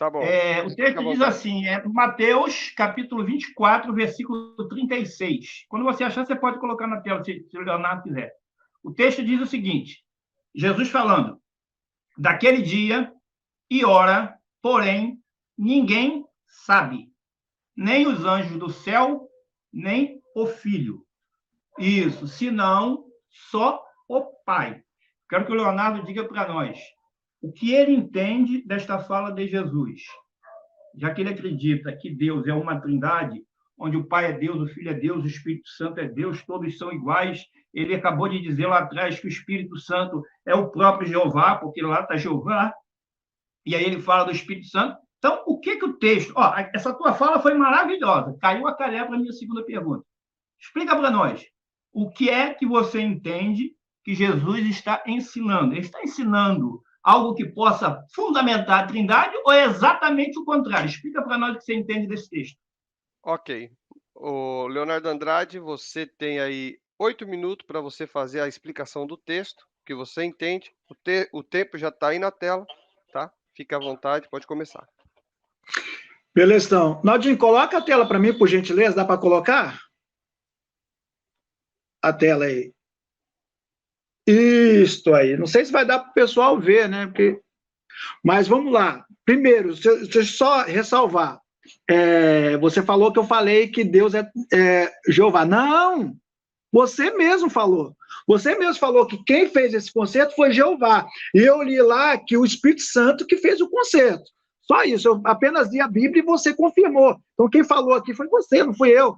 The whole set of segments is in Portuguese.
Tá bom. O texto diz assim, Mateus, capítulo 24, versículo 36. Quando você achar, você pode colocar na tela, se o Leonardo quiser. O texto diz o seguinte, Jesus falando, daquele dia e hora, porém, ninguém sabe, nem os anjos do céu, nem o Filho. Isso, senão só o Pai. Quero que o Leonardo diga para nós o que ele entende desta fala de Jesus, já que ele acredita que Deus é uma trindade, onde o Pai é Deus, o Filho é Deus, o Espírito Santo é Deus, todos são iguais. Ele acabou de dizer lá atrás que o Espírito Santo é o próprio Jeová, porque lá está Jeová, e aí ele fala do Espírito Santo. Então, o que o texto... essa tua fala foi maravilhosa, caiu a calhar para a minha segunda pergunta. Explica para nós, o que é que você entende que Jesus está ensinando? Ele está ensinando algo que possa fundamentar a Trindade ou é exatamente o contrário? Explica para nós o que você entende desse texto. Ok. O Leonardo Andrade, você tem aí 8 minutos para você fazer a explicação do texto, que você entende. O tempo já está aí na tela, tá? Fica à vontade, pode começar. Beleza, então. Naldinho, coloca a tela para mim, por gentileza. Dá para colocar? A tela aí. Isto aí. Não sei se vai dar para o pessoal ver, né? Mas vamos lá. Primeiro, deixa eu só ressalvar. Você falou que eu falei que Deus é Jeová. Não! Você mesmo falou. Você mesmo falou que quem fez esse concerto foi Jeová. E eu li lá que o Espírito Santo que fez o concerto. Só isso. Eu apenas li a Bíblia e você confirmou. Então, quem falou aqui foi você, não fui eu.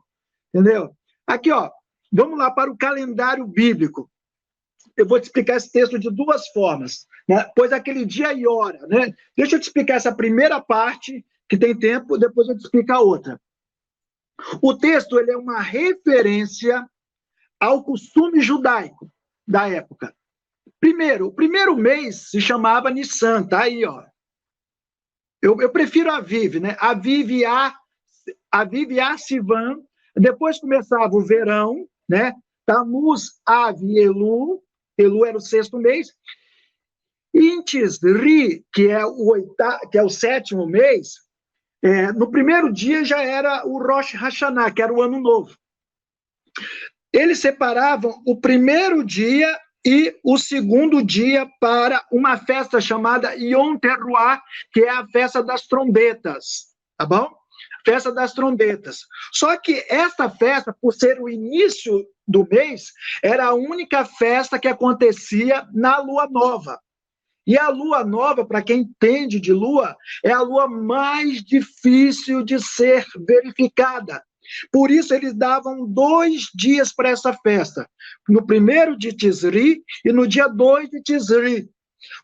Entendeu? Aqui, ó. Vamos lá para o calendário bíblico. Eu vou te explicar esse texto de duas formas, né? Pois aquele dia e hora, né? Deixa eu te explicar essa primeira parte, que tem tempo, depois eu te explico a outra. O texto ele é uma referência ao costume judaico da época. Primeiro, o primeiro mês se chamava Nissan, tá aí, ó. Eu prefiro Aviv, né? Aviv e Sivan. Depois começava o verão, né? Tammuz, Av e Elu. Elu era o 6º mês. Em Tisri, que é o 7º mês, no primeiro dia já era o Rosh Hashanah, que era o Ano Novo. Eles separavam o primeiro dia e o segundo dia para uma festa chamada Yom Teruah, que é a festa das trombetas, tá bom? Festa das trombetas. Só que esta festa, por ser o início do mês, era a única festa que acontecia na lua nova. E a lua nova, para quem entende de lua, é a lua mais difícil de ser verificada. Por isso, eles davam 2 dias para essa festa. No primeiro de Tisri e no dia 2 de Tisri.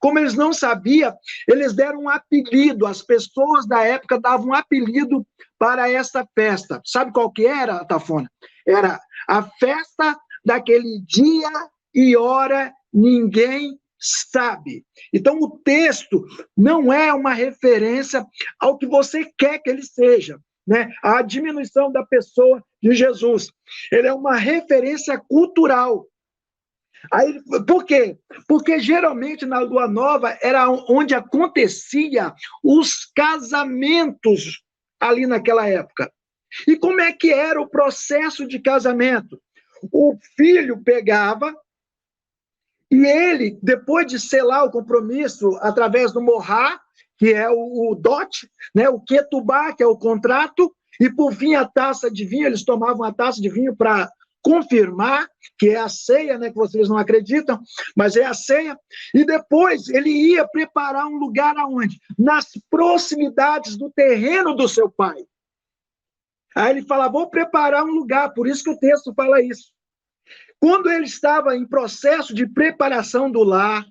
Como eles não sabiam, eles deram um apelido. As pessoas da época davam um apelido para essa festa. Sabe qual que era, Tafona? Era a festa daquele dia e hora ninguém sabe. Então, o texto não é uma referência ao que você quer que ele seja, né? A diminuição da pessoa de Jesus. Ele é uma referência cultural. Aí, por quê? Porque geralmente na Lua Nova era onde acontecia os casamentos ali naquela época. E como é que era o processo de casamento? O filho pegava e ele, depois de selar o compromisso através do Mohar, que é o dote, né, o Ketubá, que é o contrato, e por fim a taça de vinho, eles tomavam a taça de vinho para confirmar, que é a ceia, né, que vocês não acreditam, mas é a ceia, e depois ele ia preparar um lugar aonde? Nas proximidades do terreno do seu pai. Aí ele fala, vou preparar um lugar, por isso que o texto fala isso. Quando ele estava em processo de preparação do lar,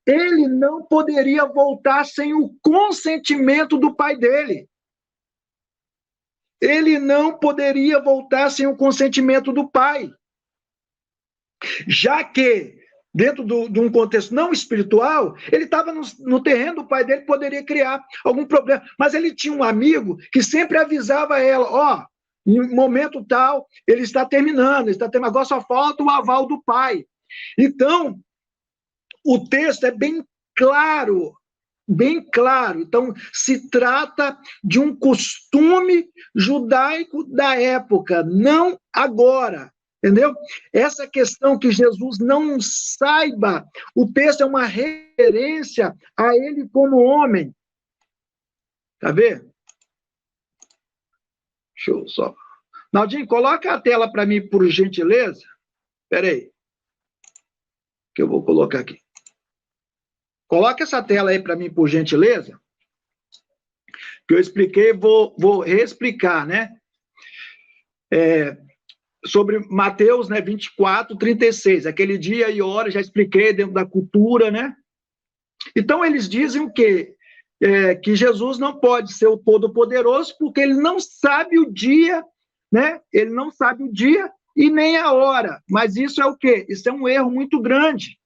ele não poderia voltar sem o consentimento do pai dele. Ele não poderia voltar sem o consentimento do pai. Já que, dentro de um contexto não espiritual, ele estava no terreno do pai dele, poderia criar algum problema. Mas ele tinha um amigo que sempre avisava ela, ó, em momento tal, ele está terminando, agora só falta o aval do pai. Então, o texto é bem claro bem claro. Então, se trata de um costume judaico da época, não agora. Entendeu? Essa questão que Jesus não saiba, o texto é uma referência a ele como homem. Tá vendo? Deixa eu só. Naldinho, coloca a tela para mim, por gentileza. Espera aí. Que eu vou colocar aqui. Coloca essa tela aí para mim, por gentileza. Que eu expliquei, vou reexplicar, né? Sobre Mateus, né, 24, 36. Aquele dia e hora, já expliquei dentro da cultura, né? Então, eles dizem o quê? Que Jesus não pode ser o Todo-Poderoso, porque ele não sabe o dia, né? Ele não sabe o dia e nem a hora. Mas isso é o quê? Isso é um erro muito grande.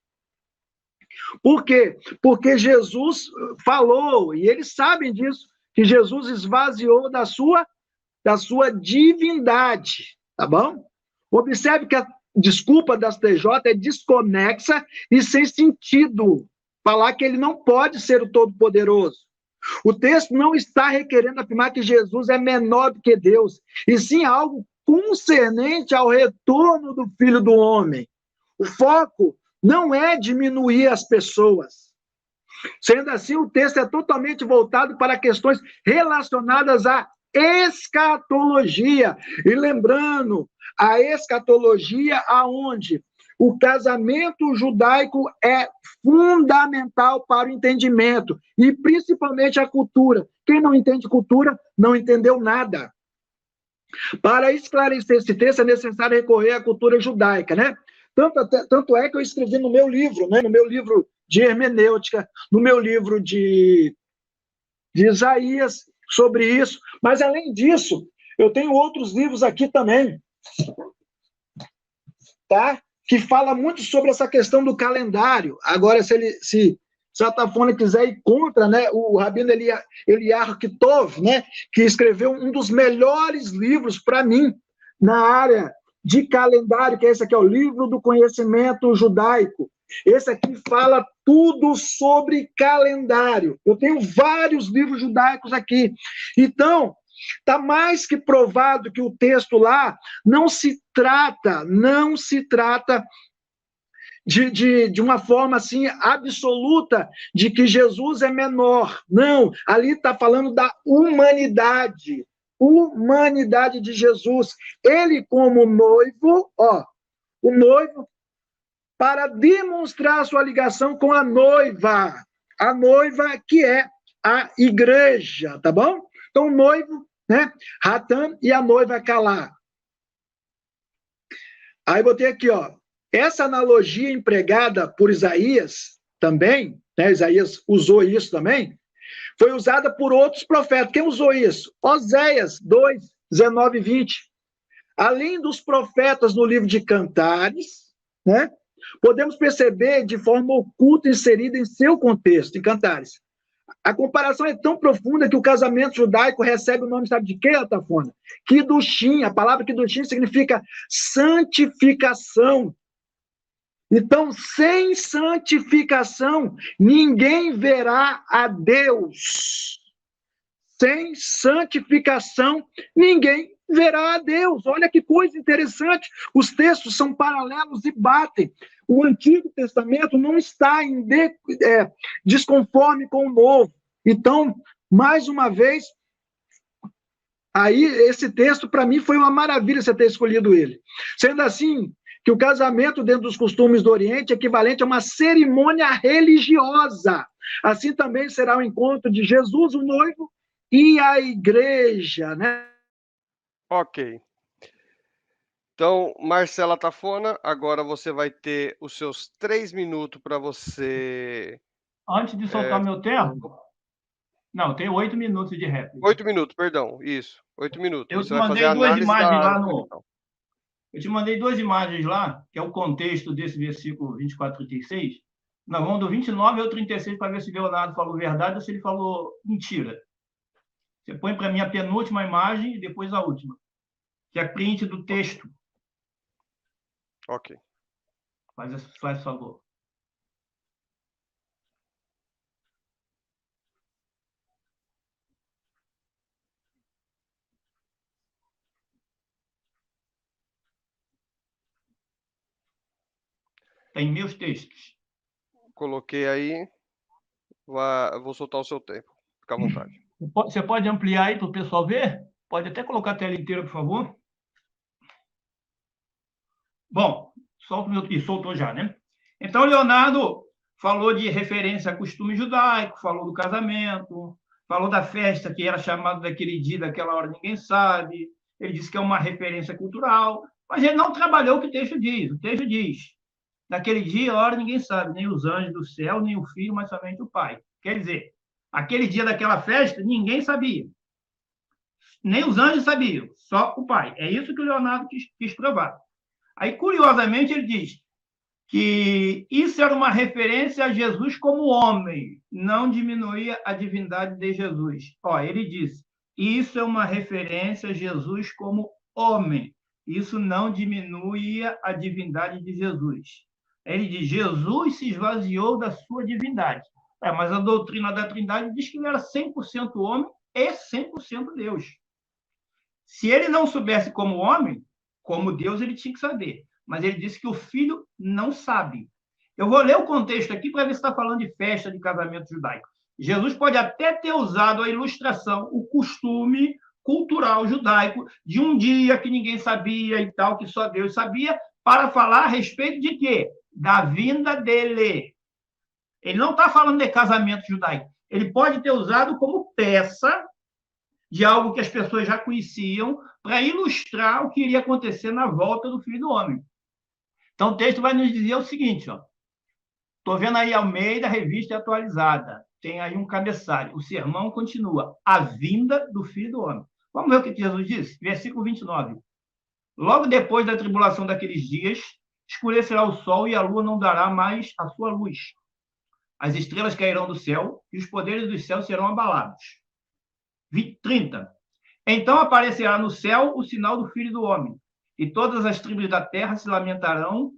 Por quê? Porque Jesus falou, e eles sabem disso, que Jesus esvaziou da sua divindade, tá bom? Observe que a desculpa das TJ é desconexa e sem sentido. Falar que ele não pode ser o Todo-Poderoso. O texto não está requerendo afirmar que Jesus é menor do que Deus, e sim algo concernente ao retorno do Filho do Homem. O foco não é diminuir as pessoas. Sendo assim, o texto é totalmente voltado para questões relacionadas à escatologia. E lembrando, a escatologia aonde o casamento judaico é fundamental para o entendimento, e principalmente a cultura. Quem não entende cultura, não entendeu nada. Para esclarecer esse texto, é necessário recorrer à cultura judaica, né? Tanto é que eu escrevi no meu livro, né? No meu livro de hermenêutica, no meu livro de Isaías, sobre isso. Mas, além disso, eu tenho outros livros aqui também, tá? Que fala muito sobre essa questão do calendário. Agora, se a Tafona quiser ir contra, né, o Rabino Eliyahu Kitov, né, que escreveu um dos melhores livros para mim na área de calendário, que esse aqui é o Livro do Conhecimento Judaico. Esse aqui fala tudo sobre calendário. Eu tenho vários livros judaicos aqui. Então, está mais que provado que o texto lá não se trata de uma forma assim absoluta de que Jesus é menor. Não, ali está falando da humanidade de Jesus. Ele como noivo, o noivo, para demonstrar sua ligação com a noiva que é a igreja, tá bom? Então, o noivo, né, Ratan, e a noiva Calá. Aí botei aqui, essa analogia empregada por Isaías também, né, Isaías usou isso também, foi usada por outros profetas. Quem usou isso? Oséias 2, 19 e 20. Além dos profetas no livro de Cantares, né, podemos perceber de forma oculta inserida em seu contexto, em Cantares. A comparação é tão profunda que o casamento judaico recebe o nome, sabe de quê, Atafona? Kiddushim. A palavra Kiddushim significa santificação. Então, sem santificação, ninguém verá a Deus. Sem santificação, ninguém verá a Deus. Olha que coisa interessante. Os textos são paralelos e batem. O Antigo Testamento não está em desconforme com o Novo. Então, mais uma vez, aí esse texto, para mim, foi uma maravilha você ter escolhido ele. Sendo assim, que o casamento dentro dos costumes do Oriente é equivalente a uma cerimônia religiosa. Assim também será o encontro de Jesus, o noivo, e a igreja, né? Ok. Então, Marcela Tafona, agora você vai ter os seus 3 minutos para você... Antes de soltar meu termo, não, tem 8 minutos de réplica. 8 minutos, perdão, isso, 8 minutos. Eu Você te vai fazer mandei a duas análise imagens da... lá no... Eu te mandei 2 imagens lá, que é o contexto desse versículo 24, 36. Nós vamos do 29 ao 36 para ver se Leonardo falou verdade ou se ele falou mentira. Você põe para mim a penúltima imagem e depois a última, que é print do texto. Ok. Faz favor. Está em meus textos. Coloquei aí. Vou soltar o seu tempo. Fica à vontade. Você pode ampliar aí para o pessoal ver? Pode até colocar a tela inteira, por favor. Bom, soltou já, né? Então, Leonardo falou de referência a costume judaico, falou do casamento, falou da festa que era chamada daquele dia, daquela hora, ninguém sabe. Ele disse que é uma referência cultural, mas ele não trabalhou o que o texto diz. O texto diz, naquele dia, a hora, ninguém sabe, nem os anjos do céu, nem o filho, mas somente o pai. Quer dizer, aquele dia daquela festa, ninguém sabia. Nem os anjos sabiam, só o pai. É isso que o Leonardo quis provar. Aí, curiosamente, ele diz que isso era uma referência a Jesus como homem, não diminuía a divindade de Jesus. Ele disse, isso é uma referência a Jesus como homem, isso não diminuía a divindade de Jesus. Ele diz, Jesus se esvaziou da sua divindade. Mas a doutrina da Trindade diz que ele era 100% homem e 100% Deus. Se ele não soubesse como homem, como Deus, ele tinha que saber. Mas ele disse que o filho não sabe. Eu vou ler o contexto aqui para ver se está falando de festa de casamento judaico. Jesus pode até ter usado a ilustração, o costume cultural judaico de um dia que ninguém sabia e tal, que só Deus sabia, para falar a respeito de quê? Da vinda dele. Ele não está falando de casamento judaico. Ele pode ter usado como peça de algo que as pessoas já conheciam para ilustrar o que iria acontecer na volta do Filho do Homem. Então, o texto vai nos dizer o seguinte, estou vendo aí Almeida, revista atualizada, tem aí um cabeçalho, o sermão continua, a vinda do Filho do Homem. Vamos ver o que Jesus disse? Versículo 29. Logo depois da tribulação daqueles dias, escurecerá o sol e a lua não dará mais a sua luz. As estrelas cairão do céu e os poderes dos céus serão abalados. 30. Então aparecerá no céu o sinal do Filho do Homem, e todas as tribos da terra se lamentarão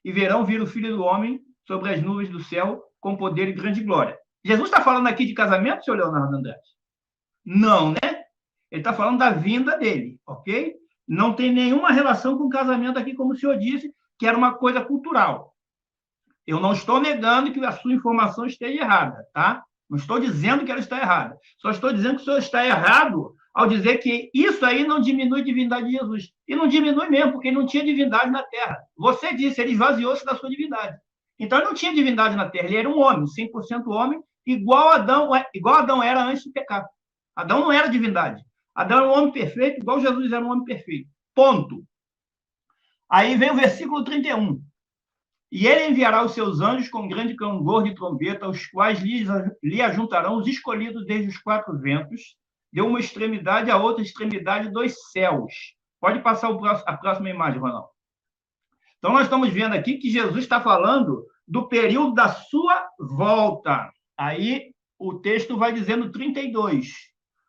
e verão vir o Filho do Homem sobre as nuvens do céu com poder e grande glória. Jesus está falando aqui de casamento, senhor Leonardo Andrade? Não, né? Ele está falando da vinda dele, ok? Não tem nenhuma relação com o casamento aqui, como o senhor disse, que era uma coisa cultural. Eu não estou negando que a sua informação esteja errada, tá? Não estou dizendo que ela está errada. Só estou dizendo que o senhor está errado ao dizer que isso aí não diminui a divindade de Jesus. E não diminui mesmo, porque ele não tinha divindade na Terra. Você disse, ele esvaziou-se da sua divindade. Então, ele não tinha divindade na Terra. Ele era um homem, 100% homem, igual Adão era antes do pecado. Adão não era divindade. Adão era um homem perfeito, igual Jesus era um homem perfeito. Ponto. Aí vem o versículo 31. E ele enviará os seus anjos com grande clangor de trombeta, os quais lhe ajuntarão os escolhidos desde os quatro ventos, de uma extremidade à outra extremidade dos céus. Pode passar a próxima imagem, Ronaldo. Então, nós estamos vendo aqui que Jesus está falando do período da sua volta. Aí, o texto vai dizendo 32.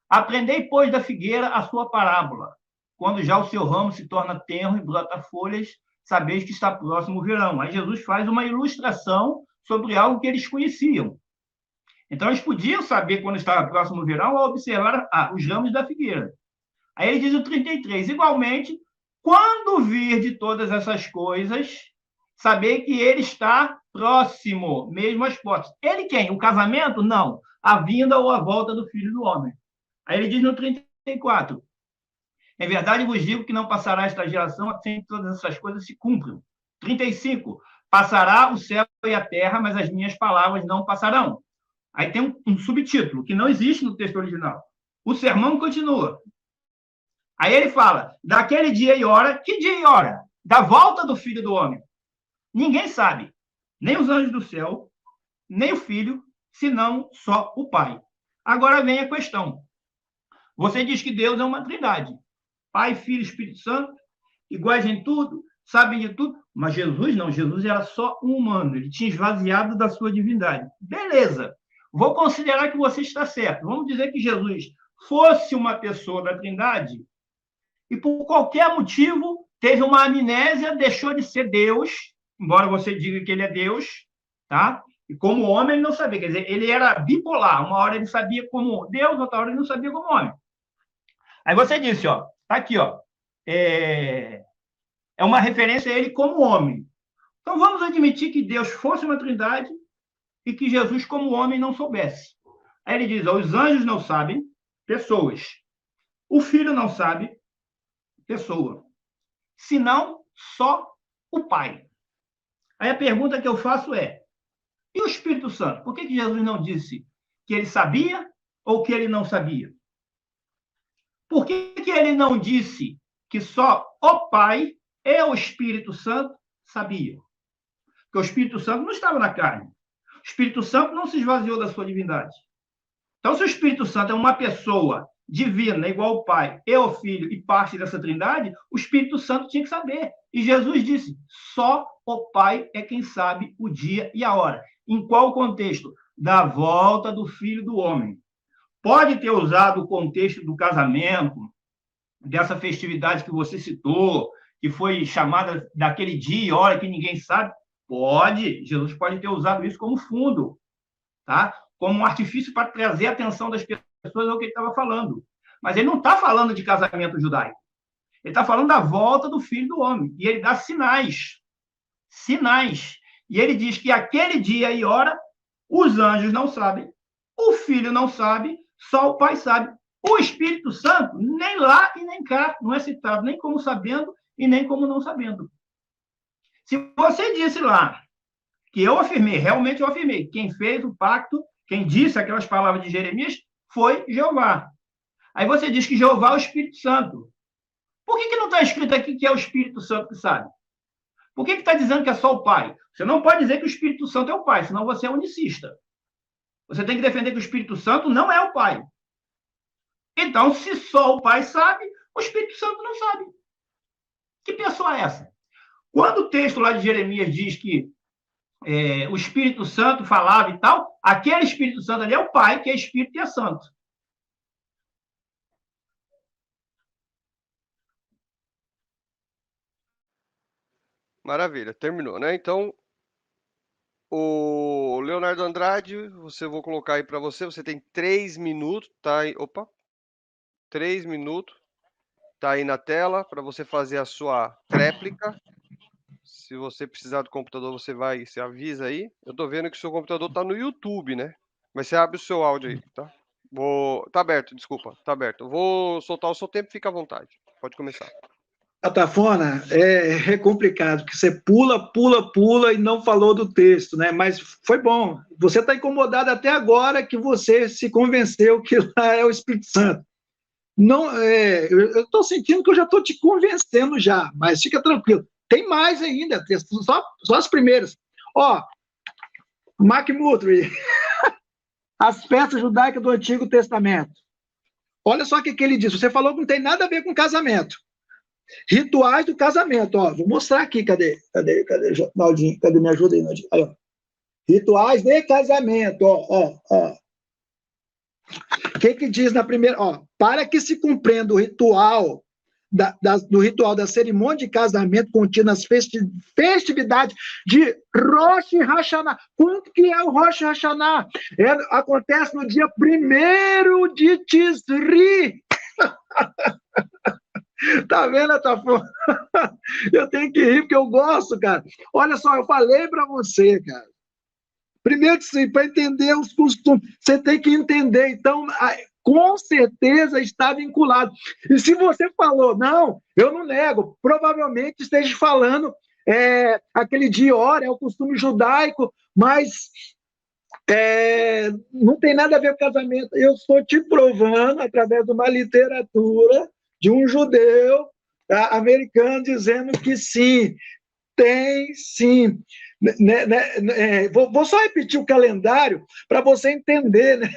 Aprendei, pois, da figueira a sua parábola. Quando já o seu ramo se torna tenro e brota folhas, sabeis que está próximo o verão. Aí Jesus faz uma ilustração sobre algo que eles conheciam. Então, eles podiam saber quando estava próximo o verão ao observar os ramos da figueira. Aí ele diz o 33, igualmente, quando vir de todas essas coisas, saber que ele está próximo, mesmo às portas. Ele quem? O casamento? Não. A vinda ou a volta do Filho do Homem. Aí ele diz no 34, em verdade vos digo que não passará esta geração sem que todas essas coisas se cumpram. 35, passará o céu e a terra, mas as minhas palavras não passarão. Aí tem um subtítulo, que não existe no texto original. O sermão continua. Aí ele fala, daquele dia e hora, que dia e hora? Da volta do Filho do Homem. Ninguém sabe, nem os anjos do céu, nem o Filho, senão só o Pai. Agora vem a questão. Você diz que Deus é uma trindade. Pai, Filho e Espírito Santo, iguais em tudo, sabem de tudo. Mas Jesus não, Jesus era só um humano, ele tinha esvaziado da sua divindade. Beleza, vou considerar que você está certo. Vamos dizer que Jesus fosse uma pessoa da trindade e por qualquer motivo teve uma amnésia, deixou de ser Deus, embora você diga que ele é Deus, tá? E como homem ele não sabia, quer dizer, ele era bipolar. Uma hora ele sabia como Deus, outra hora ele não sabia como homem. Aí você disse, tá aqui, é uma referência a ele como homem. Então, vamos admitir que Deus fosse uma trindade e que Jesus, como homem, não soubesse. Aí ele diz, os anjos não sabem, pessoas. O Filho não sabe, pessoa. Senão, só o Pai. Aí a pergunta que eu faço é, e o Espírito Santo? Por que Jesus não disse que ele sabia ou que ele não sabia? Por que ele não disse que só o Pai e o Espírito Santo sabiam? Porque o Espírito Santo não estava na carne. O Espírito Santo não se esvaziou da sua divindade. Então, se o Espírito Santo é uma pessoa divina, igual o Pai e o Filho, e parte dessa trindade, o Espírito Santo tinha que saber. E Jesus disse, só o Pai é quem sabe o dia e a hora. Em qual contexto? Da volta do Filho do Homem. Pode ter usado o contexto do casamento, dessa festividade que você citou, que foi chamada daquele dia e hora que ninguém sabe? Pode. Jesus pode ter usado isso como fundo, tá? Como um artifício para trazer a atenção das pessoas ao que ele estava falando. Mas ele não está falando de casamento judaico. Ele está falando da volta do Filho do Homem. E ele dá sinais. Sinais. E ele diz que aquele dia e hora, os anjos não sabem, o Filho não sabe, só o Pai sabe. O Espírito Santo, nem lá e nem cá, não é citado nem como sabendo e nem como não sabendo. Se você disse lá que eu afirmei, realmente eu afirmei, quem fez o pacto, quem disse aquelas palavras de Jeremias, foi Jeová. Aí você diz que Jeová é o Espírito Santo. Por que não está escrito aqui que é o Espírito Santo que sabe? Por que está dizendo que é só o Pai? Você não pode dizer que o Espírito Santo é o Pai, senão você é unicista. Você tem que defender que o Espírito Santo não é o Pai. Então, se só o Pai sabe, o Espírito Santo não sabe. Que pessoa é essa? Quando o texto lá de Jeremias diz que o Espírito Santo falava e tal, aquele Espírito Santo ali é o Pai, que é Espírito e é Santo. Maravilha, terminou, né? Então, o Leonardo Andrade, vou colocar aí para você. Você tem 3 minutos, tá aí. Opa, 3 minutos, tá aí na tela para você fazer a sua tréplica. Se você precisar do computador, você avisa aí. Eu tô vendo que o seu computador tá no YouTube, né? Mas você abre o seu áudio aí, tá? Tá aberto, desculpa, tá aberto. Eu vou soltar o seu tempo, fica à vontade. Pode começar. Atafona, é complicado, porque você pula e não falou do texto, né? Mas foi bom. Você está incomodado até agora que você se convenceu que lá é o Espírito Santo. Não, eu estou sentindo que eu já estou te convencendo já, mas fica tranquilo. Tem mais ainda, só as primeiras. Ó, McMurtry, as festas judaicas do Antigo Testamento. Olha só o que ele diz. Você falou que não tem nada a ver com casamento. Rituais do casamento, ó. Vou mostrar aqui, cadê, Naldinho? Cadê? Me ajuda aí, Naldinho. Aí, ó. Rituais de casamento, ó. O que diz na primeira, ó? Para que se compreenda o ritual do ritual da cerimônia de casamento contida nas festividades de Rosh Hashanah. Quanto que é o Rosh Hashanah? Acontece no dia 1º de Tisri. Tá vendo, Atafona? Eu tenho que rir porque eu gosto, cara. Olha só, eu falei para você, cara. Primeiro, para entender os costumes, você tem que entender. Então, com certeza está vinculado. E se você falou, não, eu não nego, provavelmente esteja falando aquele dia e hora, é o costume judaico, mas não tem nada a ver com casamento. Eu estou te provando, através de uma literatura, de um judeu americano dizendo que sim, tem sim. Vou só repetir o calendário para você entender, né?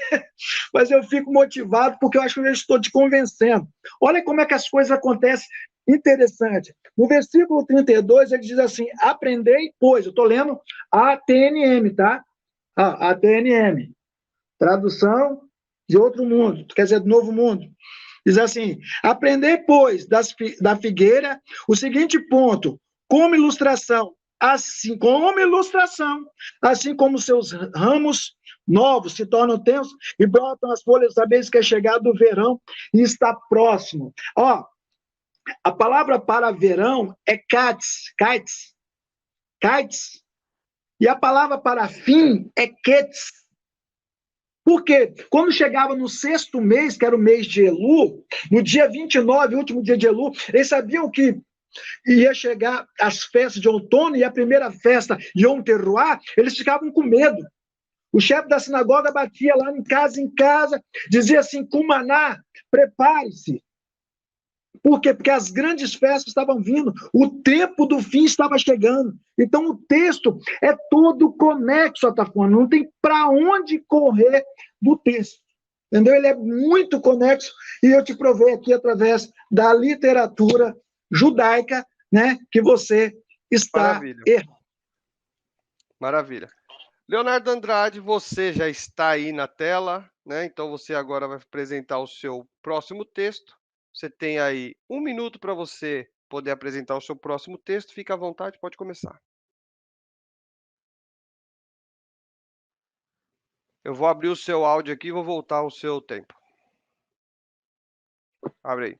Mas eu fico motivado porque eu acho que eu já estou te convencendo. Olha como é que as coisas acontecem. Interessante. No versículo 32, ele diz assim, aprendei, pois, eu estou lendo a TNM, tá? A TNM, tradução de outro mundo, quer dizer, do novo mundo. Diz assim, aprender, pois, da figueira, o seguinte ponto, como ilustração, assim como seus ramos novos se tornam tensos e brotam as folhas, sabeis que é chegado o verão e está próximo. Ó, a palavra para verão é kites, kaites, e a palavra para fim é quetes. Por quê? Quando chegava no 6º mês, que era o mês de Elu, no dia 29, último dia de Elu, eles sabiam que ia chegar as festas de outono e a primeira festa, Yom Teruah, eles ficavam com medo. O chefe da sinagoga batia lá em casa, dizia assim, Cumaná, prepare-se. Por quê? Porque as grandes festas estavam vindo, o tempo do fim estava chegando. Então o texto é todo conexo, Atafona, não tem para onde correr do texto. Entendeu? Ele é muito conexo e eu te provei aqui através da literatura judaica, né, que você está errando. Maravilha. Leonardo Andrade, você já está aí na tela, né? Então você agora vai apresentar o seu próximo texto. Você tem aí 1 minuto para você poder apresentar o seu próximo texto. Fica à vontade, pode começar. Eu vou abrir o seu áudio aqui e vou voltar ao seu tempo. Abre aí.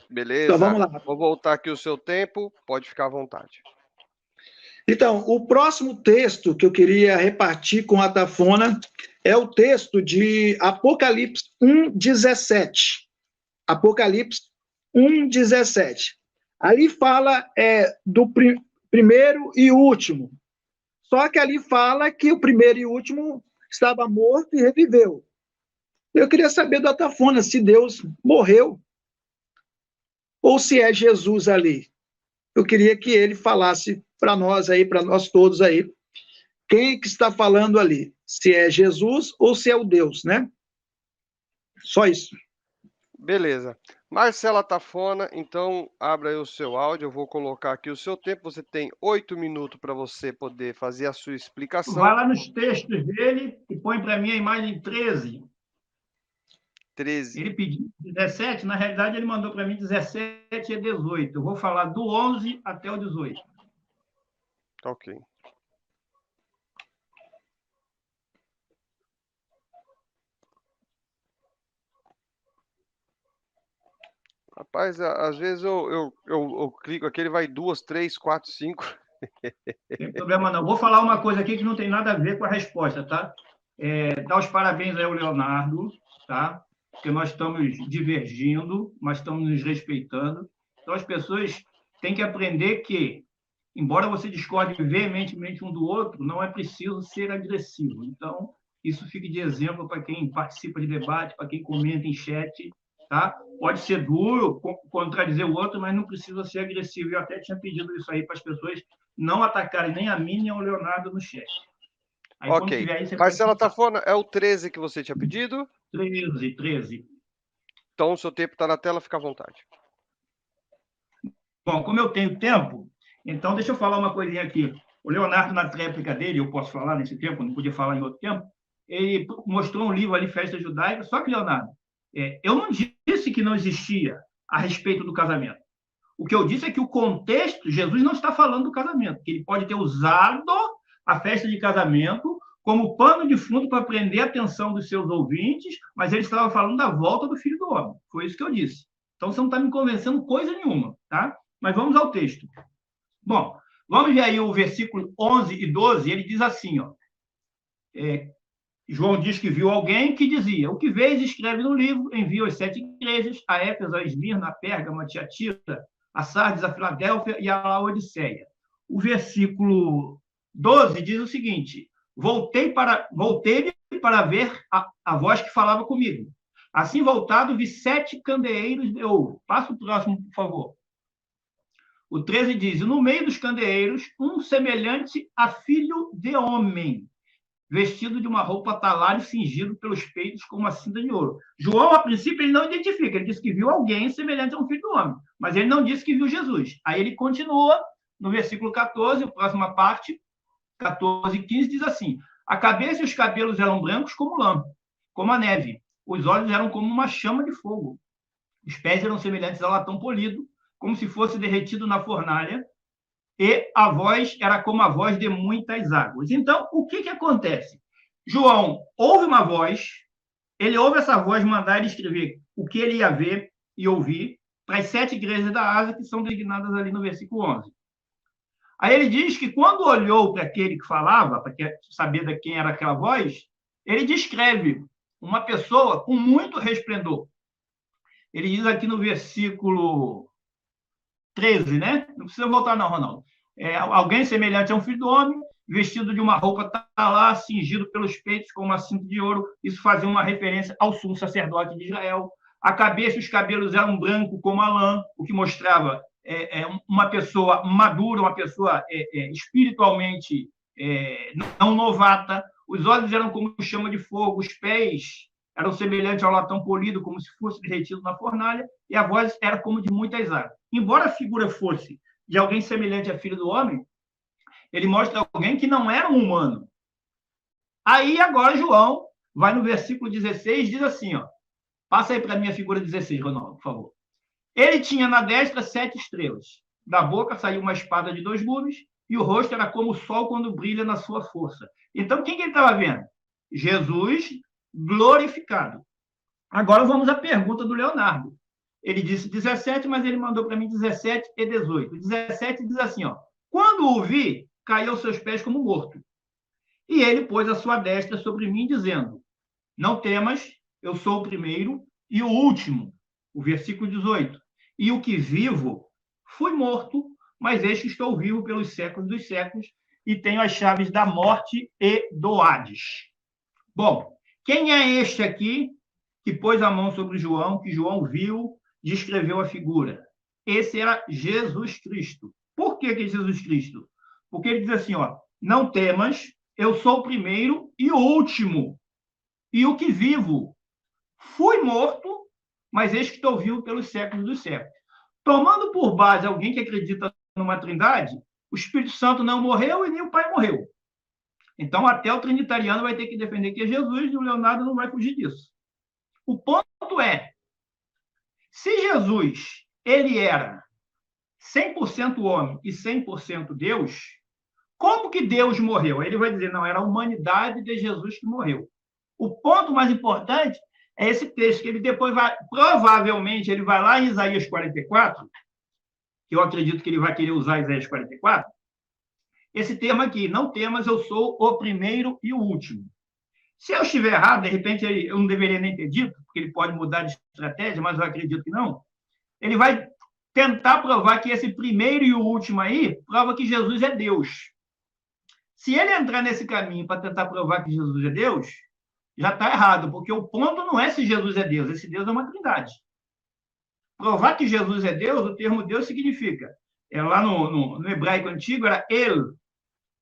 Beleza. Então vamos lá. Vou voltar aqui o seu tempo, pode ficar à vontade. Então, o próximo texto que eu queria repartir com a Atafona é o texto de Apocalipse 1:17. Apocalipse 1:17. Ali fala do primeiro e último. Só que ali fala que o primeiro e o último estava morto e reviveu. Eu queria saber do Atafona se Deus morreu ou se é Jesus ali. Eu queria que ele falasse para nós aí, para nós todos aí, quem que está falando ali, se é Jesus ou se é o Deus, né? Só isso. Beleza. Marcela Tafona, então abra aí o seu áudio, eu vou colocar aqui o seu tempo, você tem 8 minutos para você poder fazer a sua explicação. Vai lá nos textos dele e põe para mim a imagem 13. 13. Ele pediu 17, na realidade ele mandou para mim 17 e 18. Eu vou falar do 11 até o 18. Ok. Rapaz, às vezes eu clico aqui, ele vai 2, 3, 4, 5. Não tem problema não. Vou falar uma coisa aqui que não tem nada a ver com a resposta, tá? Dar os parabéns aí ao Leonardo, tá? Porque nós estamos divergindo, mas estamos nos respeitando. Então as pessoas têm que aprender que, embora você discorde veementemente um do outro, não é preciso ser agressivo. Então, isso fique de exemplo para quem participa de debate, para quem comenta em chat, tá? Pode ser duro, contradizer o outro, mas não precisa ser agressivo. Eu até tinha pedido isso aí para as pessoas não atacarem nem a mim nem ao Leonardo no chat. Aí, ok. tiver aí, Marcela Tafona, é o 13 que você tinha pedido? 13. Então, o seu tempo está na tela, fica à vontade. Bom, como eu tenho tempo, então deixa eu falar uma coisinha aqui. O Leonardo, na réplica dele, eu posso falar nesse tempo, não podia falar em outro tempo, ele mostrou um livro ali, Festa Judaica, só que, Leonardo, eu não disse que não existia a respeito do casamento. O que eu disse é que o contexto, Jesus não está falando do casamento, que ele pode ter usado a festa de casamento como pano de fundo para prender a atenção dos seus ouvintes, mas ele estava falando da volta do Filho do Homem. Foi isso que eu disse. Então, você não está me convencendo coisa nenhuma, tá? Mas vamos ao texto. Bom, vamos ver aí o versículo 11 e 12, ele diz assim, ó, João diz que viu alguém que dizia, o que vês escreve no livro, envia às 7 igrejas, a Éfeso, a Esmirna, a Pérgamo, a Tiatira, a Sardes, a Filadélfia e a Laodiceia. O versículo 12 diz o seguinte, voltei para ver a voz que falava comigo. Assim voltado, vi 7 candeeiros de ouro. Passa o próximo, por favor. O 13 diz, no meio dos candeeiros, um semelhante a filho de homem, vestido de uma roupa talado e cingido pelos peitos com uma cinta de ouro. João, a princípio, ele não identifica, ele disse que viu alguém semelhante a um filho do homem, mas ele não disse que viu Jesus. Aí ele continua, no versículo 14, a próxima parte, 14 e 15, diz assim, a cabeça e os cabelos eram brancos como lã, como a neve, os olhos eram como uma chama de fogo, os pés eram semelhantes a latão polido, como se fosse derretido na fornalha, e a voz era como a voz de muitas águas. Então, o que acontece? João ouve uma voz, ele ouve essa voz mandar ele escrever o que ele ia ver e ouvir para as 7 igrejas da Ásia, que são designadas ali no versículo 11. Aí ele diz que quando olhou para aquele que falava, para saber de quem era aquela voz, ele descreve uma pessoa com muito resplendor. Ele diz aqui no versículo 13, né? Não precisa voltar não, Ronaldo. Alguém semelhante a um filho do homem, vestido de uma roupa talá, cingido pelos peitos com uma cinta de ouro. Isso fazia uma referência ao sumo sacerdote de Israel. A cabeça e os cabelos eram brancos como a lã, o que mostrava uma pessoa madura, uma pessoa espiritualmente não novata. Os olhos eram como chama de fogo, os pés eram semelhantes ao latão polido, como se fosse derretido na fornalha, e a voz era como de muitas águas. Embora a figura fosse de alguém semelhante a filho do homem, ele mostra alguém que não era um humano. Aí, agora, João vai no versículo 16, diz assim, ó, passa aí para mim a figura 16, Ronaldo, por favor. Ele tinha na destra 7 estrelas. Da boca saiu uma espada de 2 gumes, e o rosto era como o sol quando brilha na sua força. Então, quem que ele estava vendo? Jesus glorificado. Agora vamos à pergunta do Leonardo. Ele disse 17, mas ele mandou para mim 17 e 18. 17 diz assim, ó, quando o vi, caiu aos seus pés como morto. E ele pôs a sua destra sobre mim, dizendo, não temas, eu sou o primeiro e o último. O versículo 18. E o que vivo, fui morto, mas eis que estou vivo pelos séculos dos séculos e tenho as chaves da morte e do Hades. Bom, quem é este aqui que pôs a mão sobre João, que João viu, descreveu a figura? Esse era Jesus Cristo. Por que Jesus Cristo? Porque ele diz assim, ó, não temas, eu sou o primeiro e o último, e o que vivo. Fui morto, mas eis que estou vivo pelos séculos dos séculos. Tomando por base alguém que acredita numa trindade, o Espírito Santo não morreu e nem o Pai morreu. Então, até o trinitariano vai ter que defender que é Jesus e o Leonardo não vai fugir disso. O ponto é, se Jesus ele era 100% homem e 100% Deus, como que Deus morreu? Ele vai dizer, não, era a humanidade de Jesus que morreu. O ponto mais importante é esse texto, que ele depois vai, provavelmente, ele vai lá em Isaías 44, que eu acredito que ele vai querer usar Isaías 44, esse termo aqui, não temas, eu sou o primeiro e o último. Se eu estiver errado, de repente eu não deveria nem ter dito, porque ele pode mudar de estratégia, mas eu acredito que não. Ele vai tentar provar que esse primeiro e o último aí prova que Jesus é Deus. Se ele entrar nesse caminho para tentar provar que Jesus é Deus, já está errado, porque o ponto não é se Jesus é Deus, esse Deus é uma trindade. Provar que Jesus é Deus, o termo Deus significa, lá no hebraico antigo era El,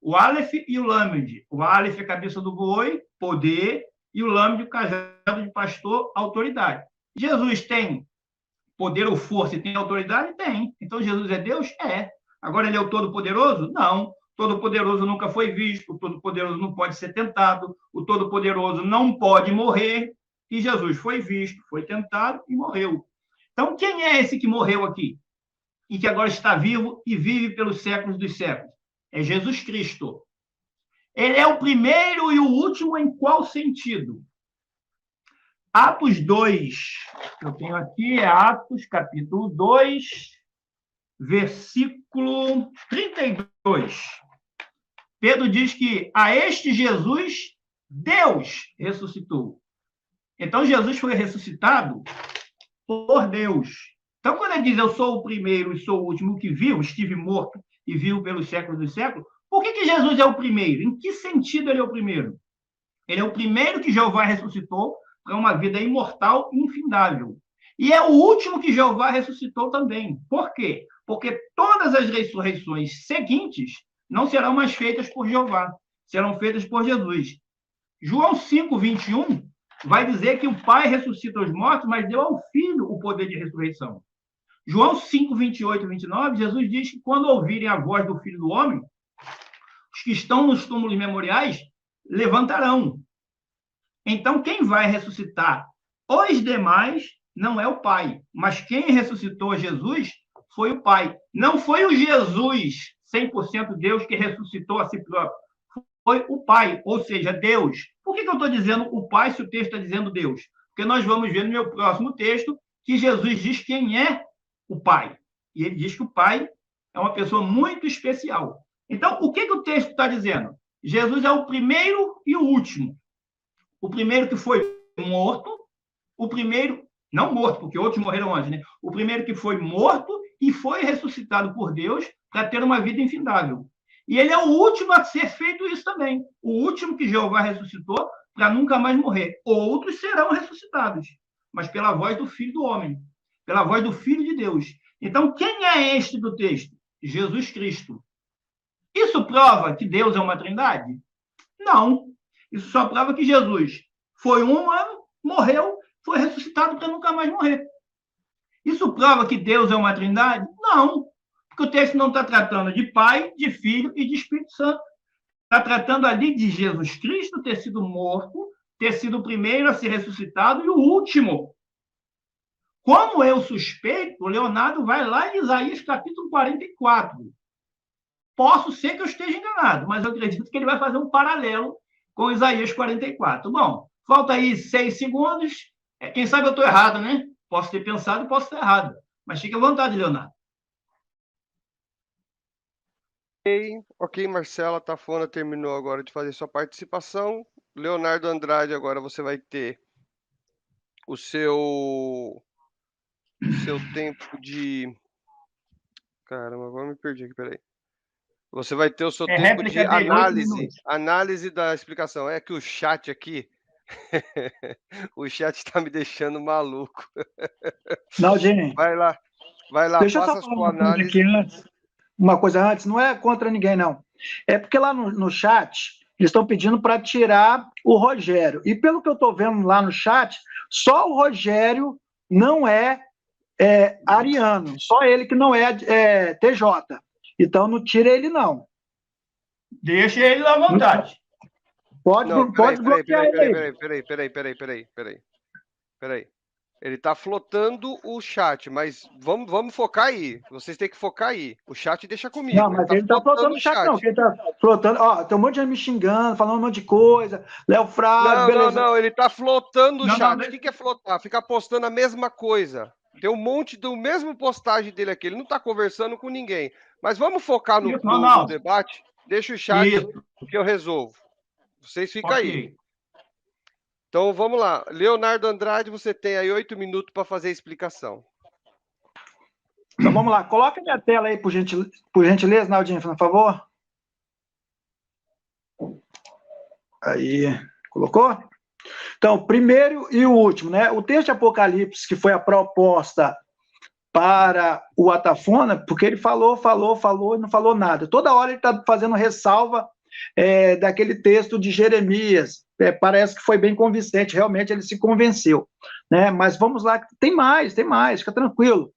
o Aleph e o Lamed. O Aleph é a cabeça do boi, poder, e o Lamed, o cajado de pastor, autoridade. Jesus tem poder ou força e tem autoridade? Tem. Então, Jesus é Deus? É. Agora, ele é o Todo-Poderoso? Não. O Todo-Poderoso nunca foi visto, o Todo-Poderoso não pode ser tentado, o Todo-Poderoso não pode morrer, e Jesus foi visto, foi tentado e morreu. Então, quem é esse que morreu aqui? E que agora está vivo e vive pelos séculos dos séculos? É Jesus Cristo. Ele é o primeiro e o último em qual sentido? Atos 2, que eu tenho aqui, é Atos, capítulo 2, versículo 32. Pedro diz que a este Jesus, Deus ressuscitou. Então, Jesus foi ressuscitado por Deus. Então, quando ele diz, eu sou o primeiro e sou o último que vivo, estive morto e vivo pelos séculos dos séculos, por que Jesus é o primeiro? Em que sentido ele é o primeiro? Ele é o primeiro que Jeová ressuscitou para uma vida imortal e infindável. E é o último que Jeová ressuscitou também. Por quê? Porque todas as ressurreições seguintes não serão mais feitas por Jeová, serão feitas por Jesus. João 5, 21 vai dizer que o Pai ressuscita os mortos, mas deu ao Filho o poder de ressurreição. João 5, 28 e 29, Jesus diz que quando ouvirem a voz do Filho do Homem, os que estão nos túmulos memoriais levantarão. Então, quem vai ressuscitar os demais não é o Pai, mas quem ressuscitou Jesus foi o Pai. Não foi o Jesus, 100% Deus, que ressuscitou a si próprio. Foi o Pai, ou seja, Deus. Por que eu estou dizendo o Pai se o texto está dizendo Deus? Porque nós vamos ver no meu próximo texto que Jesus diz quem é o Pai. E ele diz que o Pai é uma pessoa muito especial. Então, o que o texto está dizendo? Jesus é o primeiro e o último. O primeiro que foi morto, o primeiro, não morto, porque outros morreram antes, né? O primeiro que foi morto e foi ressuscitado por Deus para ter uma vida infindável. E ele é o último a ser feito isso também. O último que Jeová ressuscitou para nunca mais morrer. Outros serão ressuscitados, mas pela voz do Filho do Homem, pela voz do Filho de Deus. Então, quem é este do texto? Jesus Cristo. Isso prova que Deus é uma trindade? Não. Isso só prova que Jesus foi um humano, morreu, foi ressuscitado para nunca mais morrer. Isso prova que Deus é uma trindade? Não. Porque o texto não está tratando de Pai, de Filho e de Espírito Santo. Está tratando ali de Jesus Cristo ter sido morto, ter sido o primeiro a ser ressuscitado e o último. Como eu suspeito, o Leonardo vai lá em Isaías capítulo 44. Posso ser que eu esteja enganado, mas eu acredito que ele vai fazer um paralelo com Isaías 44. Bom, falta aí 6 segundos. Quem sabe eu estou errado, né? Posso ter pensado e posso estar errado. Mas fique à vontade, Leonardo. Ok, Marcela Tafona terminou agora de fazer sua participação. Leonardo Andrade, agora você vai ter o seu tempo de... Caramba, agora me perdi aqui, peraí. Você vai ter o seu tempo de análise da explicação. É que o chat aqui, o chat está me deixando maluco. Naldinho, vai lá, deixa eu faça só a falar sua análise. Uma coisa antes, não é contra ninguém, não. É porque lá no chat, eles estão pedindo para tirar o Rogério. E pelo que eu estou vendo lá no chat, só o Rogério não é ariano, só ele que não é TJ. Então não tira ele, não. Deixa ele à vontade. Pode bloquear ele. Peraí. Ele está flotando o chat, mas vamos focar aí. Vocês têm que focar aí. O chat deixa comigo. Não, mas ele não está flotando o chat, não. Ele está flotando. Ó, tem um monte de gente me xingando, falando um monte de coisa. Léo Fraga, beleza. Não, ele está flotando o chat. O que é flotar? Ficar postando a mesma coisa. Tem um monte do mesmo postagem dele aqui. Ele não está conversando com ninguém. Mas vamos focar no debate. Deixa o chat que eu resolvo. Vocês ficam aí. Então, vamos lá. Leonardo Andrade, você tem aí 8 minutos para fazer a explicação. Então, vamos lá. Coloca minha tela aí, por gentileza, Naldinho, por favor. Aí, colocou? Então, o primeiro e o último, né? O texto de Apocalipse, que foi a proposta para o Atafona, porque ele falou e não falou nada. Toda hora ele está fazendo ressalva daquele texto de Jeremias. Parece que foi bem convincente, realmente ele se convenceu, né? Mas vamos lá, tem mais, fica tranquilo.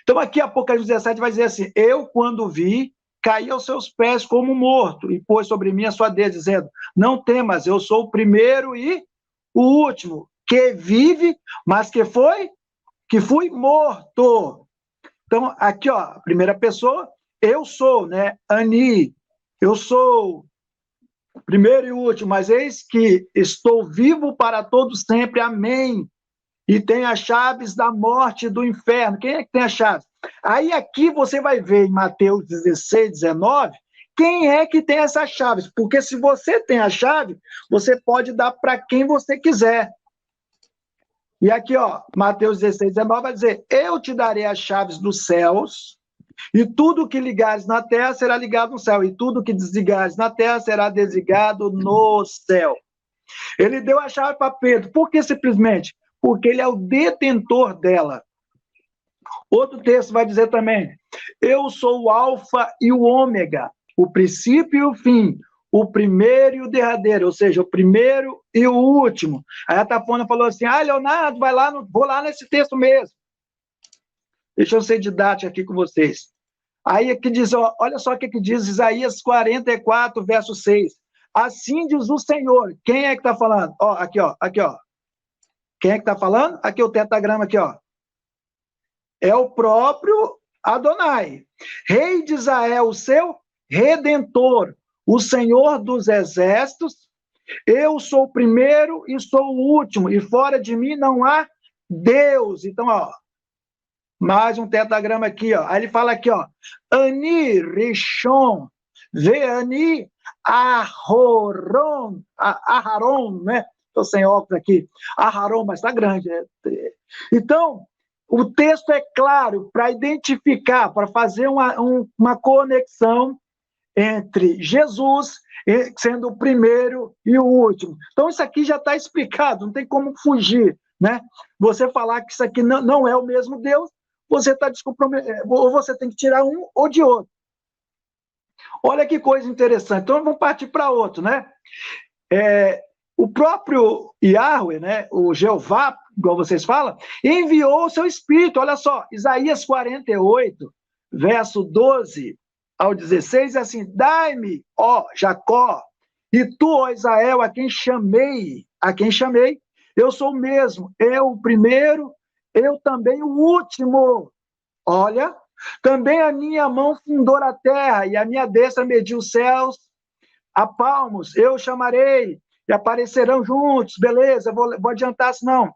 Então aqui Apocalipse 17 vai dizer assim: eu quando vi, caí aos seus pés como morto, e pôs sobre mim a sua dedo, dizendo, não temas, eu sou o primeiro e o último, que vive, mas que fui morto. Então aqui, ó, primeira pessoa, eu sou, né, Ani, eu sou primeiro e último, mas eis que estou vivo para todo sempre, amém. E tem as chaves da morte e do inferno. Quem é que tem as chaves? Aí aqui você vai ver em Mateus 16, 19, quem é que tem essas chaves. Porque se você tem a chave, você pode dar para quem você quiser. E aqui, ó, Mateus 16, 19 vai dizer, eu te darei as chaves dos céus, e tudo que ligares na terra será ligado no céu, e tudo que desligares na terra será desligado no céu. Ele deu a chave para Pedro. Por que simplesmente? Porque ele é o detentor dela. Outro texto vai dizer também, eu sou o alfa e o ômega, o princípio e o fim, o primeiro e o derradeiro, ou seja, o primeiro e o último. Aí a Tafona falou assim, Leonardo, vou lá nesse texto mesmo. Deixa eu ser didático aqui com vocês. Aí aqui diz, olha só o que diz Isaías 44, verso 6. Assim diz o Senhor. Quem é que está falando? Aqui, ó. Quem é que está falando? Aqui o tetagrama, aqui, ó. É o próprio Adonai. Rei de Israel, o seu Redentor, o Senhor dos exércitos. Eu sou o primeiro e sou o último, e fora de mim não há Deus. Então, ó, mais um tetagrama aqui, ó. Aí ele fala aqui, ó, Ani Rishon, Veani Aharon, né? Estou sem óculos aqui. Aharon, mas está grande. Então, o texto é claro para identificar, para fazer uma conexão entre Jesus sendo o primeiro e o último. Então, isso aqui já está explicado, não tem como fugir, né? Você falar que isso aqui não é o mesmo Deus, você está descomprometido, ou você tem que tirar um ou de outro. Olha que coisa interessante. Então, vamos partir para outro, né? O próprio Yahweh, né, o Jeová, igual vocês falam, enviou o seu Espírito. Olha só, Isaías 48, verso 12 ao 16, é assim: dai-me, ó Jacó, e tu, ó Israel, a quem chamei, eu sou o mesmo, eu o primeiro, eu também o último. Olha, também a minha mão fundou a terra, e a minha destra mediu os céus a palmos, eu chamarei, e aparecerão juntos, beleza, vou adiantar, senão.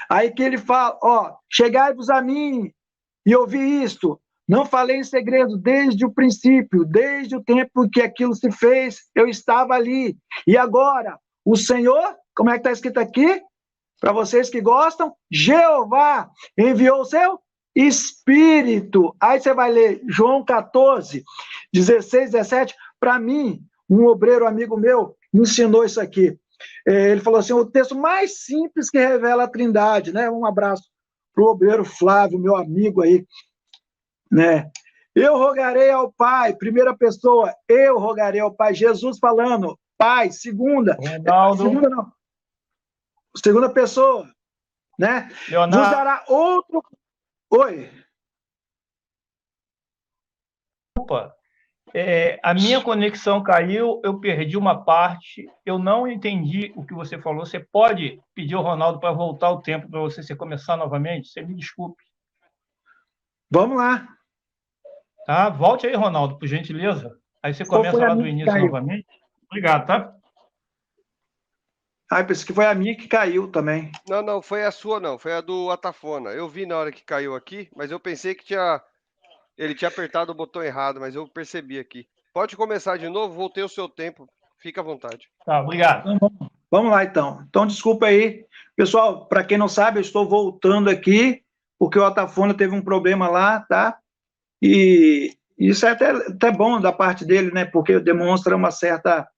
Aí que ele fala, ó, chegai-vos a mim, e ouvi isto, não falei em segredo desde o princípio, desde o tempo que aquilo se fez, eu estava ali. E agora, o Senhor, como é que está escrito aqui? Para vocês que gostam, Jeová enviou o seu Espírito. Aí você vai ler João 14, 16, 17. Para mim, um obreiro amigo meu me ensinou isso aqui. Ele falou assim, o texto mais simples que revela a Trindade, né? Um abraço para o obreiro Flávio, meu amigo aí, né? Eu rogarei ao Pai, primeira pessoa, eu rogarei ao Pai, Jesus falando, Pai, segunda pessoa, né? Leonardo. Vos dará outro... Oi. Opa. A minha conexão caiu, eu perdi uma parte, eu não entendi o que você falou. Você pode pedir ao Ronaldo para voltar o tempo para você começar novamente? Você me desculpe. Vamos lá. Tá? Volte aí, Ronaldo, por gentileza. Aí você começa lá do início novamente. Obrigado, tá? Pensei que foi a minha que caiu também. Não, foi a sua não, foi a do Atafona. Eu vi na hora que caiu aqui, mas eu pensei que ele tinha apertado o botão errado, mas eu percebi aqui. Pode começar de novo, voltei o seu tempo, fica à vontade. Tá, obrigado. Vamos lá, então. Então, desculpa aí. Pessoal, para quem não sabe, eu estou voltando aqui, porque o Atafona teve um problema lá, tá? E isso é até bom da parte dele, né? Porque demonstra uma certa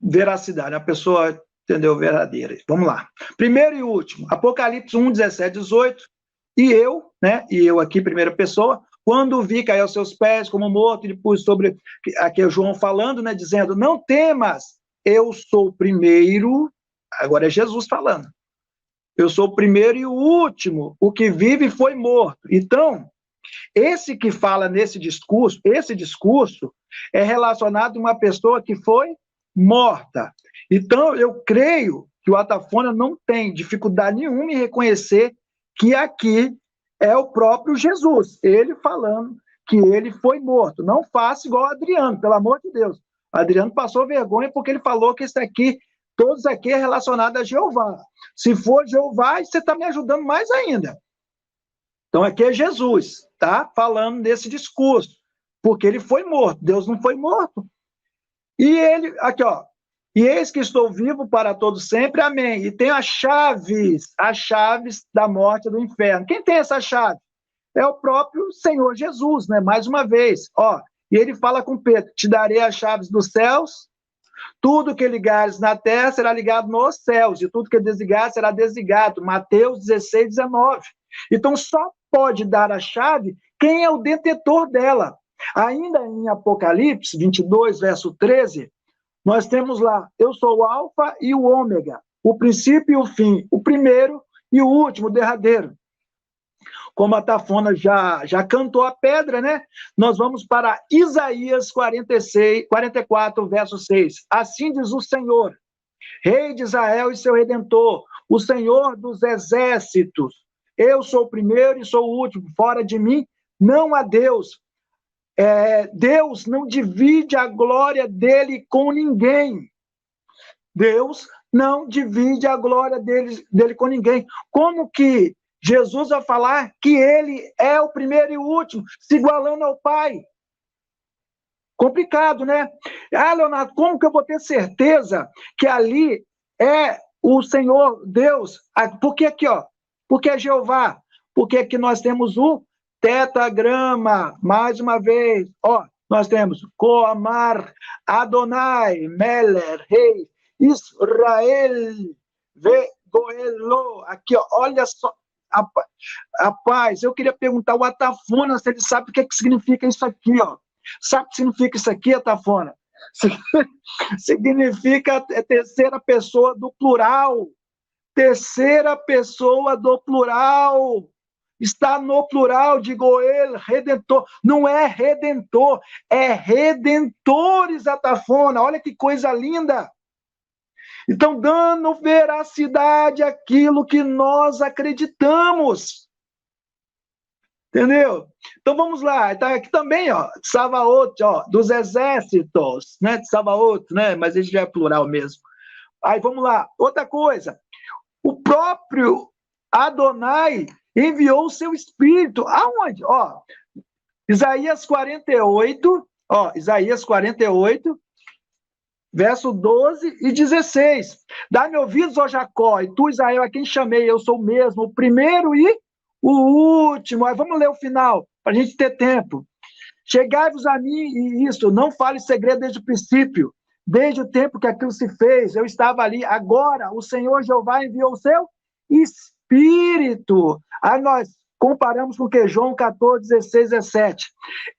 veracidade, a pessoa, entendeu, verdadeira. Vamos lá. Primeiro e último, Apocalipse 1, 17, 18. E eu aqui, primeira pessoa, quando vi cair aos seus pés como morto, e depois sobre, aqui é o João falando, né, dizendo, não temas, eu sou o primeiro, agora é Jesus falando, eu sou o primeiro e o último, o que vive foi morto. Então, esse que fala nesse discurso, esse discurso é relacionado a uma pessoa que foi morta. Então, eu creio que o Atafona não tem dificuldade nenhuma em reconhecer que aqui é o próprio Jesus, ele falando que ele foi morto. Não faça igual o Adriano, pelo amor de Deus. O Adriano passou vergonha porque ele falou que todos aqui é relacionado a Jeová. Se for Jeová, você está me ajudando mais ainda. Então, aqui é Jesus, tá? Falando nesse discurso, porque ele foi morto, Deus não foi morto. E ele, aqui ó, e eis que estou vivo para todos sempre, amém. E tenho as chaves da morte e do inferno. Quem tem essa chave? É o próprio Senhor Jesus, né? Mais uma vez, ó, e ele fala com Pedro, te darei as chaves dos céus, tudo que ligares na terra será ligado nos céus, e tudo que desligares será desligado. Mateus 16, 19. Então, só pode dar a chave quem é o detentor dela. Ainda em Apocalipse 22, verso 13, nós temos lá, eu sou o alfa e o ômega, o princípio e o fim, o primeiro e o último, o derradeiro. Como a Tafona já cantou a pedra, né? Nós vamos para Isaías 44, verso 6. Assim diz o Senhor, Rei de Israel e seu Redentor, o Senhor dos exércitos. Eu sou o primeiro e sou o último, fora de mim não há Deus. Deus não divide a glória dele com ninguém. Deus não divide a glória dele com ninguém. Como que Jesus vai falar que ele é o primeiro e o último, se igualando ao Pai. Complicado, né? Ah, Leonardo, como que eu vou ter certeza que ali é o Senhor Deus? Porque aqui, ó, porque é Jeová, porque aqui nós temos o tetragrama, mais uma vez, ó, nós temos Coamar, Adonai, Meler, Rei, Israel, Vegoelo, aqui, ó, olha só, rapaz, eu queria perguntar ao Atafona se ele sabe o que significa isso aqui, ó. Sabe o que significa isso aqui, Atafona? Significa a terceira pessoa do plural. Terceira pessoa do plural. Está no plural de Goel, redentor. Não é redentor, é redentores, Atafona. Olha que coisa linda. Então, dando veracidade àquilo que nós acreditamos. Entendeu? Então vamos lá, tá aqui também, ó, Tsavaot, ó, dos exércitos, né? Tsavaot, né? Mas ele já é plural mesmo. Aí vamos lá, outra coisa. O próprio Adonai enviou o seu espírito. Aonde? Ó, Isaías 48, ó, Isaías 48, verso 12 e 16. Dá-me ouvidos, ó Jacó, e tu, Israel, a quem chamei, eu sou o mesmo, o primeiro e o último. Aí vamos ler o final, para a gente ter tempo. Chegai-vos a mim, e isso, não fale segredo desde o princípio, desde o tempo que aquilo se fez, eu estava ali. Agora, o Senhor Jeová enviou o seu Espírito. Aí nós comparamos com o que? João 14, 16, 17.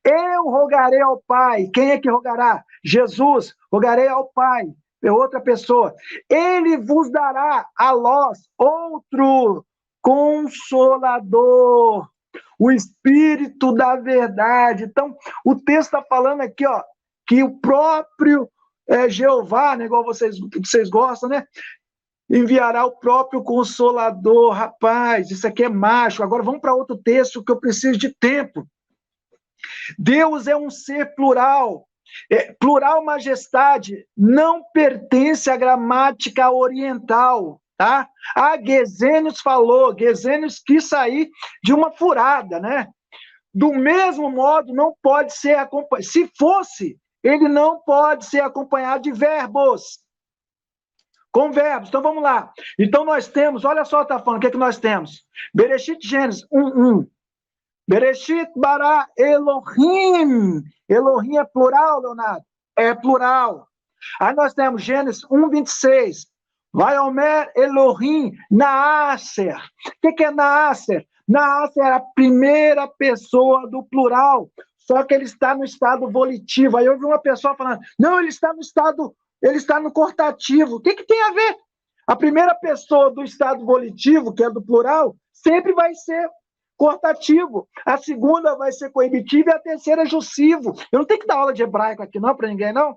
Eu rogarei ao Pai. Quem é que rogará? Jesus. Rogarei ao Pai. É outra pessoa. Ele vos dará a nós outro Consolador, o Espírito da verdade. Então, o texto está falando aqui, ó, que o próprio Jeová, né, igual vocês gostam, né? Enviará o próprio Consolador. Rapaz, isso aqui é macho. Agora vamos para outro texto que eu preciso de tempo. Deus é um ser plural. Plural majestade não pertence à gramática oriental. Tá? Gesênios falou, Gesênios quis sair de uma furada, né? Do mesmo modo, não pode ser acompanhado. Se fosse, ele não pode ser acompanhado de verbos. Com verbos. Então vamos lá. Então nós temos, olha só, tá falando, o que é que nós temos? Bereshit, Gênesis 1:1. Bereshit bara Elohim. Elohim é plural, Leonardo? É plural. Aí nós temos Gênesis 1:26. Vai Omer Elohim Naaser. O que é Naaser? Naaser é a primeira pessoa do plural, só que ele está no estado volitivo. Aí eu vi uma pessoa falando, não, ele está no cortativo. O que tem a ver? A primeira pessoa do estado volitivo, que é do plural, sempre vai ser cortativo. A segunda vai ser coibitivo e a terceira é jussivo. Eu não tenho que dar aula de hebraico aqui não, para ninguém, não.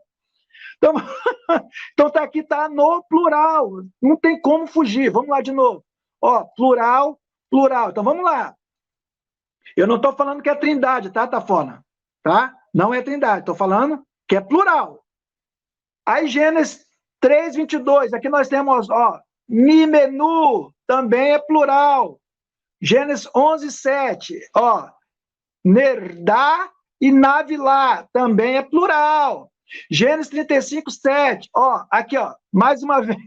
Então tá aqui, tá no plural. Não tem como fugir. Vamos lá de novo. Ó, plural, plural. Então vamos lá. Eu não estou falando que é trindade, tá, Tafona? Tá? Não é trindade. Estou falando que é plural. Aí Gênesis 3:22. Aqui nós temos, ó, Mimenu, também é plural. Gênesis 11:7. Ó, Nerdá e Navilá, também é plural. Gênesis 35:7, ó, aqui, ó, mais uma vez,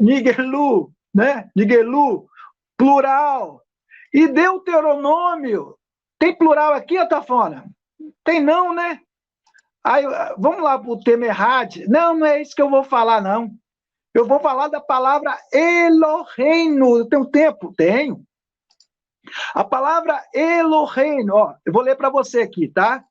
Nigelu, né? Nigelu, plural. E Deuteronômio, tem plural aqui, Atafona? Tem não, né? Aí, vamos lá para o tema errado. Não é isso que eu vou falar, não. Eu vou falar da palavra Eloheinu. Eu tenho tempo? Tenho. A palavra Eloheinu, ó, eu vou ler para você aqui, tá?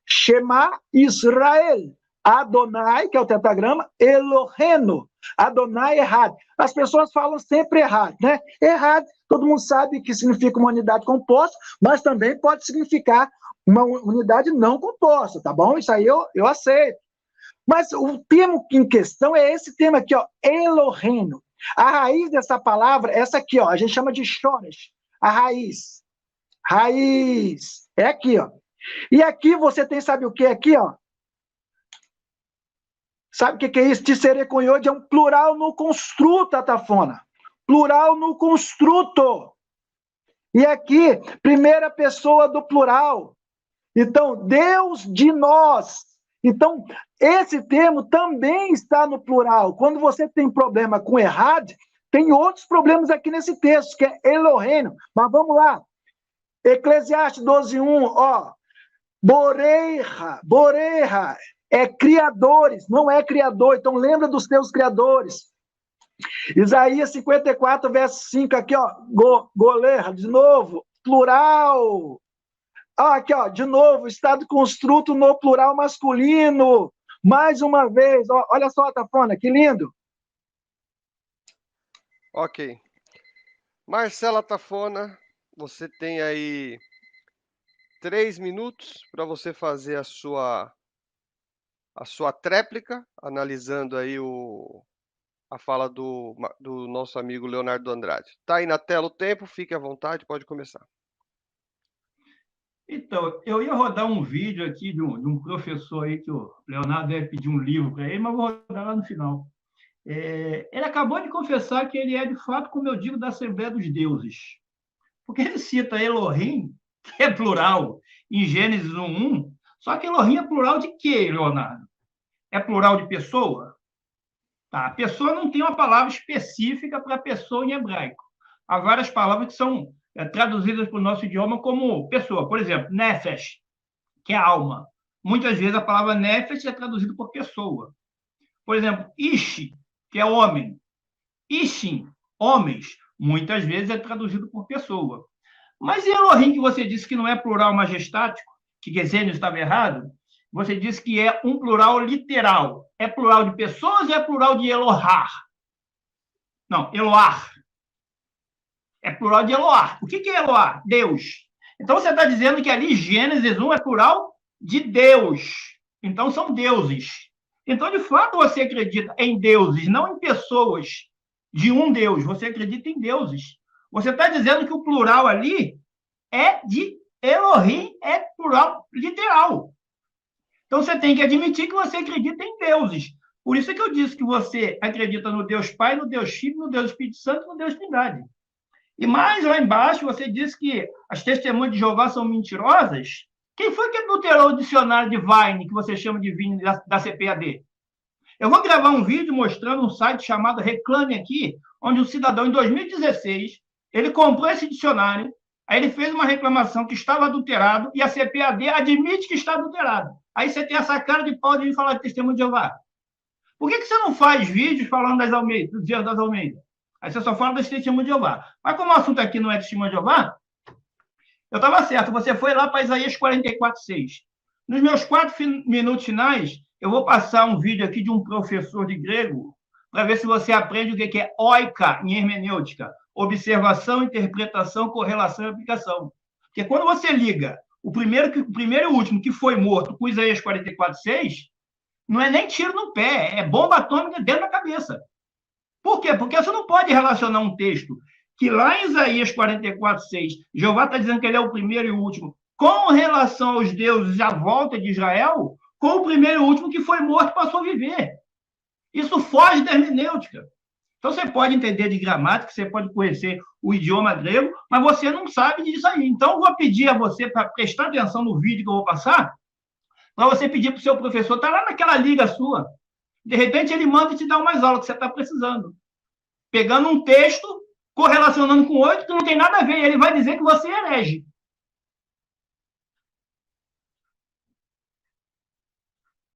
Shema Israel, Adonai, que é o tetragrama, Elohenu, Adonai errado. As pessoas falam sempre errado, né? Errado, todo mundo sabe que significa uma unidade composta, mas também pode significar uma unidade não composta, tá bom? Isso aí eu aceito. Mas o termo em questão é esse termo aqui, ó, Elohenu. A raiz dessa palavra, essa aqui, ó, a gente chama de shoresh, a raiz. Raiz. É aqui, ó. E aqui você tem, sabe o que aqui, ó? Sabe o que é isso? Tissereconhode é um plural no construto, Atafona. Plural no construto. E aqui, primeira pessoa do plural. Então, Deus de nós. Então, esse termo também está no plural. Quando você tem problema com errado, tem outros problemas aqui nesse texto, que é Elohim. Mas vamos lá. Eclesiastes 12:1, ó. Boreja é criadores, não é criador. Então, lembra dos teus criadores. Isaías 54, verso 5, aqui, ó. Golerra, de novo, plural. Aqui, ó, de novo, estado construto no plural masculino. Mais uma vez, ó, olha só, Tafona, que lindo. Ok. Marcela Tafona, você tem aí 3 minutos para você fazer a sua tréplica, analisando aí a fala do nosso amigo Leonardo Andrade. Está aí na tela o tempo, fique à vontade, pode começar. Então, eu ia rodar um vídeo aqui de um professor aí, que o Leonardo deve pedir um livro para ele, mas vou rodar lá no final. Ele acabou de confessar que ele é, de fato, como eu digo, da Assembleia dos Deuses. Porque ele cita Elohim, que é plural, em Gênesis 1:1, só que Elohim é plural de quê, Leonardo? É plural de pessoa? Tá. A pessoa não tem uma palavra específica para pessoa em hebraico. Há várias palavras que são traduzidas para o nosso idioma como pessoa. Por exemplo, nefesh, que é alma. Muitas vezes a palavra nefesh é traduzida por pessoa. Por exemplo, ishi, que é homem. Ishim, homens, muitas vezes é traduzido por pessoa. Mas Elohim, que você disse que não é plural majestático, que Gesenius estava errado, você disse que é um plural literal. É plural de pessoas ou é plural de Elohar? Não, Eloar. É plural de Eloar. O que é Eloar? Deus. Então você está dizendo que ali Gênesis 1 é plural de Deus. Então são deuses. Então, de fato, você acredita em deuses, não em pessoas de um Deus. Você acredita em deuses. Você está dizendo que o plural ali é de Elohim, é plural literal. Então, você tem que admitir que você acredita em deuses. Por isso é que eu disse que você acredita no Deus Pai, no Deus Filho, no Deus Espírito Santo, no Deus Trindade. E mais lá embaixo, você disse que as testemunhas de Jeová são mentirosas. Quem foi que adulterou o dicionário de Vine, que você chama de Vine da CPAD? Eu vou gravar um vídeo mostrando um site chamado Reclame Aqui, onde um cidadão, em 2016, ele comprou esse dicionário, aí ele fez uma reclamação que estava adulterado e a CPAD admite que está adulterado. Aí você tem essa cara de pau de vir falar de testemunho de Jeová. Por que você não faz vídeos falando dos dias das Almeidas? Aí você só fala das testemunhas de Jeová. Mas como o assunto aqui não é testemunho de Jeová, eu estava certo, você foi lá para Isaías 44:6. Nos meus 4 minutos finais, eu vou passar um vídeo aqui de um professor de grego para ver se você aprende o que é oika em hermenêutica. Observação, interpretação, correlação e aplicação. Porque quando você liga o primeiro e o último que foi morto com Isaías 44:6, não é nem tiro no pé, é bomba atômica dentro da cabeça. Por quê? Porque você não pode relacionar um texto que lá em Isaías 44:6, Jeová está dizendo que ele é o primeiro e o último, com relação aos deuses à volta de Israel, com o primeiro e o último que foi morto e passou a viver. Isso foge da hermenêutica. Então, você pode entender de gramática, você pode conhecer o idioma grego, mas você não sabe disso aí. Então, eu vou pedir a você para prestar atenção no vídeo que eu vou passar, para você pedir para o seu professor, está lá naquela liga sua. De repente, ele manda te dar umas aulas que você está precisando. Pegando um texto, correlacionando com outro, que não tem nada a ver. Ele vai dizer que você é herege.